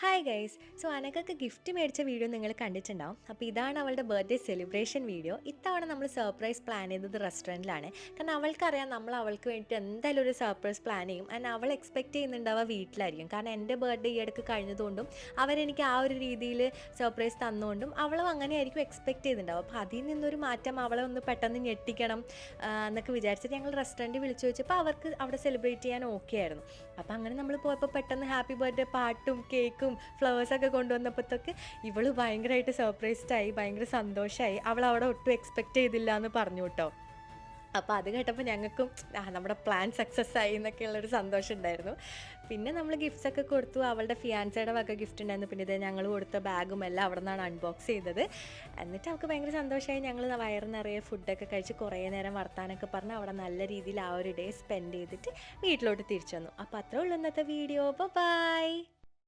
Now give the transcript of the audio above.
Hi guys. So അനക്കൊക്കെ gift മേടിച്ച video നിങ്ങൾ കണ്ടിട്ടുണ്ടാവും. അപ്പോൾ ഇതാണ് അവളുടെ ബർത്ത്ഡേ സെലിബ്രേഷൻ വീഡിയോ. ഇത്തവണ നമ്മൾ സർപ്രൈസ് പ്ലാൻ ചെയ്തത് റെസ്റ്റോറൻറ്റിലാണ്. കാരണം അവൾക്കറിയാം നമ്മൾ അവൾക്ക് വേണ്ടിയിട്ട് എന്തായാലും ഒരു സർപ്രൈസ് പ്ലാൻ ചെയ്യും. ആൻഡ് അവൾ എക്സ്പെക്റ്റ് ചെയ്യുന്നുണ്ടാവുക വീട്ടിലായിരിക്കും. കാരണം എൻ്റെ ബർത്ത്ഡേ ഈ ഇടയ്ക്ക് കഴിഞ്ഞതുകൊണ്ടും അവരെനിക്ക് ആ ഒരു രീതിയിൽ സർപ്രൈസ് തന്നുകൊണ്ടും അവളും അങ്ങനെയായിരിക്കും എക്സ്പെക്റ്റ് ചെയ്തിട്ടുണ്ടാവും. അപ്പോൾ അതിൽ നിന്നൊരു മാറ്റം അവളെ ഒന്ന് പെട്ടെന്ന് ഞെട്ടിക്കണം എന്നൊക്കെ വിചാരിച്ചിട്ട് ഞങ്ങൾ റെസ്റ്റോറൻറ്റ് വിളിച്ചു വെച്ചപ്പോൾ അവർക്ക് അവിടെ സെലിബ്രേറ്റ് ചെയ്യാൻ ഓക്കെ ആയിരുന്നു. അപ്പോൾ അങ്ങനെ നമ്മൾ പോയപ്പോൾ പെട്ടെന്ന് ഹാപ്പി ബർത്ത്ഡേ പാട്ടും കേക്കും ഫ്ലവേഴ്സൊക്കെ കൊണ്ടുവന്നപ്പോഴത്തേക്ക് ഇവള് ഭയങ്കരമായിട്ട് സർപ്രൈസ്ഡായി, ഭയങ്കര സന്തോഷമായി. അവൾ അവിടെ ഒട്ടും എക്സ്പെക്റ്റ് ചെയ്തില്ല എന്ന് പറഞ്ഞു കേട്ടോ. അപ്പോൾ അത് കേട്ടപ്പോൾ ഞങ്ങൾക്കും നമ്മുടെ പ്ലാൻ സക്സസ് ആയി എന്നൊക്കെയുള്ളൊരു സന്തോഷം ഉണ്ടായിരുന്നു. പിന്നെ നമ്മൾ ഗിഫ്റ്റ്സൊക്കെ കൊടുത്തു. അവളുടെ ഫിയാൻസയുടെ വക ഗിഫ്റ്റ് ഉണ്ടായിരുന്നു. പിന്നെ ഇത് ഞങ്ങൾ കൊടുത്ത ബാഗും എല്ലാം അവിടെ നിന്നാണ് അൺബോക്സ് ചെയ്തത്. എന്നിട്ട് അവൾക്ക് ഭയങ്കര സന്തോഷമായി. ഞങ്ങൾ വയറ് നിറയെ ഫുഡൊക്കെ കഴിച്ച് കുറേ നേരം വർത്താനൊക്കെ പറഞ്ഞ് അവിടെ നല്ല രീതിയിൽ ആ ഒരു ഡേ സ്പെൻഡ് ചെയ്തിട്ട് വീട്ടിലോട്ട് തിരിച്ചു വന്നു. അപ്പോൾ അത്രേ ഉള്ളൂ ഇന്നത്തെ വീഡിയോ. ബൈ.